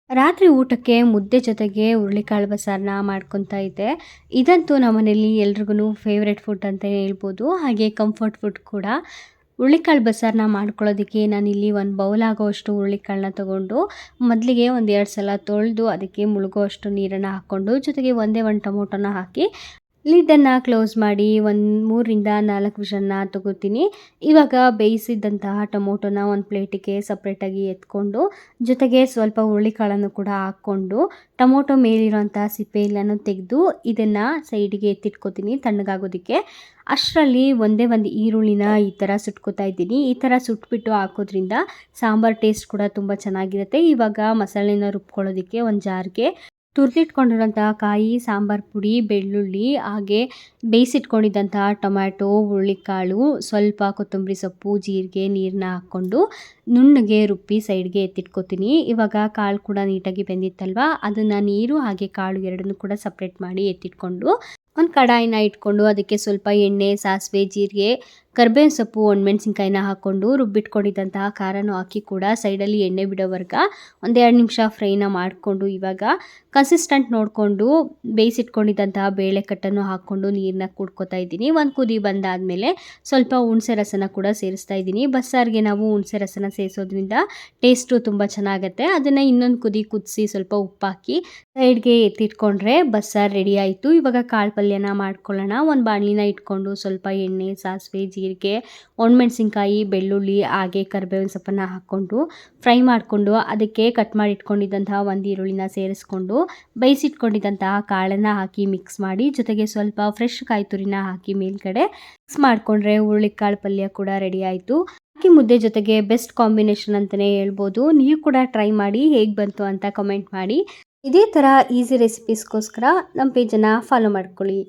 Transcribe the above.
ರಾತ್ರಿ ಊಟಕ್ಕೆ ಮುದ್ದೆ ಜೊತೆಗೆ ಹುರುಳಿಕಾಳು ಬಸಾರನ್ನ ಮಾಡ್ಕೊತಾ ಇದ್ದೆ. ಇದಂತೂ ನಮ್ಮನೇಲಿ ಎಲ್ರಿಗೂ ಫೇವ್ರೆಟ್ ಫುಡ್ ಅಂತ ಹೇಳ್ಬೋದು. ಹಾಗೆ ಕಂಫರ್ಟ್ ಫುಡ್ ಕೂಡ. ಹುರುಳಿಕಾಳು ಬಸಾರನ್ನ ಮಾಡ್ಕೊಳ್ಳೋದಕ್ಕೆ ನಾನಿಲ್ಲಿ ಒಂದು ಬೌಲ್ ಆಗೋವಷ್ಟು ಹುರುಳಿಕಾಳನ್ನ ತೊಗೊಂಡು ಮೊದಲಿಗೆ ಒಂದು 2 ಸಲ ತೊಳೆದು ಅದಕ್ಕೆ ಮುಳುಗುವಷ್ಟು ನೀರನ್ನು ಹಾಕ್ಕೊಂಡು ಜೊತೆಗೆ ಒಂದೇ ಒಂದು ಟೊಮೊಟೊನ ಹಾಕಿ ಲಿಡ್ಡನ್ನು ಕ್ಲೋಸ್ ಮಾಡಿ ಒಂದು 3ರಿಂದ 4 ವಿಷಲನ್ನ ತಗೋತೀನಿ. ಇವಾಗ ಬೇಯಿಸಿದಂತಹ ಟೊಮೊಟೊನ ಒಂದು ಪ್ಲೇಟಿಗೆ ಸಪ್ರೇಟಾಗಿ ಎತ್ಕೊಂಡು ಜೊತೆಗೆ ಸ್ವಲ್ಪ ಹುರುಳಿಕಾಳನ್ನು ಕೂಡ ಹಾಕ್ಕೊಂಡು ಟೊಮೊಟೊ ಮೇಲಿರೋಂಥ ಸಿಪ್ಪೆ ಎಲ್ಲನೂ ತೆಗೆದು ಇದನ್ನು ಸೈಡಿಗೆ ಎತ್ತಿಟ್ಕೋತೀನಿ ತಣ್ಣಗಾಗೋದಕ್ಕೆ. ಅಷ್ಟರಲ್ಲಿ ಒಂದೇ ಒಂದು ಈರುಳ್ಳಿನ ಈ ಥರ ಸುಟ್ಕೋತಾ ಇದ್ದೀನಿ. ಈ ಥರ ಸುಟ್ಬಿಟ್ಟು ಹಾಕೋದ್ರಿಂದ ಸಾಂಬಾರು ಟೇಸ್ಟ್ ಕೂಡ ತುಂಬ ಚೆನ್ನಾಗಿರುತ್ತೆ. ಇವಾಗ ಮಸಾಲೆನ ರುಬ್ಕೊಳ್ಳೋದಕ್ಕೆ ಒಂದು ಜಾರ್ಗೆ ತುರಿದಿಟ್ಕೊಂಡಿರೋಂತಹ ಕಾಯಿ, ಸಾಂಬಾರು ಪುಡಿ, ಬೆಳ್ಳುಳ್ಳಿ ಹಾಗೆ ಬೇಯಿಸಿಟ್ಕೊಂಡಿದ್ದಂತಹ ಟೊಮ್ಯಾಟೊ, ಹುರುಳಿಕಾಳು, ಸ್ವಲ್ಪ ಕೊತ್ತಂಬರಿ ಸೊಪ್ಪು, ಜೀರಿಗೆ, ನೀರನ್ನ ಹಾಕ್ಕೊಂಡು ನುಣ್ಣಗೆ ರುಬ್ಬಿ ಸೈಡ್ಗೆ ಎತ್ತಿಟ್ಕೋತೀನಿ. ಇವಾಗ ಕಾಳು ಕೂಡ ನೀಟಾಗಿ ಬೆಂದಿತ್ತಲ್ವ, ಅದನ್ನು ನೀರು ಹಾಗೆ ಕಾಳು ಎರಡನ್ನೂ ಕೂಡ ಸಪ್ರೇಟ್ ಮಾಡಿ ಎತ್ತಿಟ್ಕೊಂಡು ಒಂದು ಕಡಾಯಿನ ಇಟ್ಕೊಂಡು ಅದಕ್ಕೆ ಸ್ವಲ್ಪ ಎಣ್ಣೆ, ಸಾಸಿವೆ, ಜೀರಿಗೆ, ಕರ್ಬೇವಿನ ಸೊಪ್ಪು, ಒಣಮೆಣಸಿನ್ಕಾಯಿನ ಹಾಕ್ಕೊಂಡು ರುಬ್ಬಿಟ್ಕೊಂಡಿದ್ದಂತಹ ಖಾರನೂ ಹಾಕಿ ಕೂಡ ಸೈಡಲ್ಲಿ ಎಣ್ಣೆ ಬಿಡೋವರೆಗೆ ಒಂದು 2 ನಿಮಿಷ ಫ್ರೈನ ಮಾಡಿಕೊಂಡು ಇವಾಗ ಕನ್ಸಿಸ್ಟೆಂಟ್ ನೋಡಿಕೊಂಡು ಬೇಯಿಸಿಟ್ಕೊಂಡಿದ್ದಂತಹ ಬೇಳೆಕಟ್ಟನ್ನು ಹಾಕ್ಕೊಂಡು ನೀರನ್ನ ಕುಡ್ಕೋತಾ ಇದ್ದೀನಿ. ಒಂದು ಕುದಿ ಬಂದಾದಮೇಲೆ ಸ್ವಲ್ಪ ಹುಣಸೆ ರಸನ ಕೂಡ ಸೇರಿಸ್ತಾ ಇದ್ದೀನಿ. ಬಸ್ಸಾರಿಗೆ ನಾವು ಹುಣಸೆ ರಸನ ಸೇರಿಸೋದ್ರಿಂದ ಟೇಸ್ಟು ತುಂಬ ಚೆನ್ನಾಗುತ್ತೆ. ಅದನ್ನು ಇನ್ನೊಂದು ಕುದಿ ಕುದಿಸಿ ಸ್ವಲ್ಪ ಉಪ್ಪಾಕಿ ಸೈಡ್ಗೆ ಎತ್ತಿಟ್ಕೊಂಡ್ರೆ ಬಸ್ಸಾರು ರೆಡಿ ಆಯಿತು. ಇವಾಗ ಕಾಳು ಪಲ್ಯನ ಮಾಡ್ಕೊಳ್ಳೋಣ. ಒಂದು ಬಾಣಲಿನ ಇಟ್ಕೊಂಡು ಸ್ವಲ್ಪ ಎಣ್ಣೆ, ಸಾಸಿವೆ, ಜೀರಿಗೆ, ಒಣಮೆಣಸಿನ್ಕಾಯಿ, ಬೆಳ್ಳುಳ್ಳಿ ಹಾಗೆ ಕರಿಬೇವಿನ ಸೊಪ್ಪನ್ನು ಹಾಕ್ಕೊಂಡು ಫ್ರೈ ಮಾಡಿಕೊಂಡು ಅದಕ್ಕೆ ಕಟ್ ಮಾಡಿ ಇಟ್ಕೊಂಡಿದ್ದಂತಹ ಒಂದು ಈರುಳ್ಳಿನ ಸೇರಿಸ್ಕೊಂಡು ಬೇಯಿಸಿಟ್ಕೊಂಡಿದ್ದಂತಹ ಕಾಳನ್ನು ಹಾಕಿ ಮಿಕ್ಸ್ ಮಾಡಿ ಜೊತೆಗೆ ಸ್ವಲ್ಪ ಫ್ರೆಶ್ ಕಾಯಿ ತುರಿನ ಹಾಕಿ ಮೇಲ್ಗಡೆ ಮಿಕ್ಸ್ ಮಾಡಿಕೊಂಡ್ರೆ ಹುರುಳಿಕಾಳು ಪಲ್ಯ ಕೂಡ ರೆಡಿ ಆಯಿತು. ಅಕ್ಕಿ ಮುದ್ದೆ ಜೊತೆಗೆ ಬೆಸ್ಟ್ ಕಾಂಬಿನೇಷನ್ ಅಂತಲೇ ಹೇಳ್ಬೋದು. ನೀವು ಕೂಡ ಟ್ರೈ ಮಾಡಿ ಹೇಗೆ ಬಂತು ಅಂತ ಕಮೆಂಟ್ ಮಾಡಿ. ಇದೇ ಥರ ಈಸಿ ರೆಸಿಪೀಸ್ಗೋಸ್ಕರ ನಮ್ಮ ಪೇಜನ್ನು ಫಾಲೋ ಮಾಡ್ಕೊಳ್ಳಿ.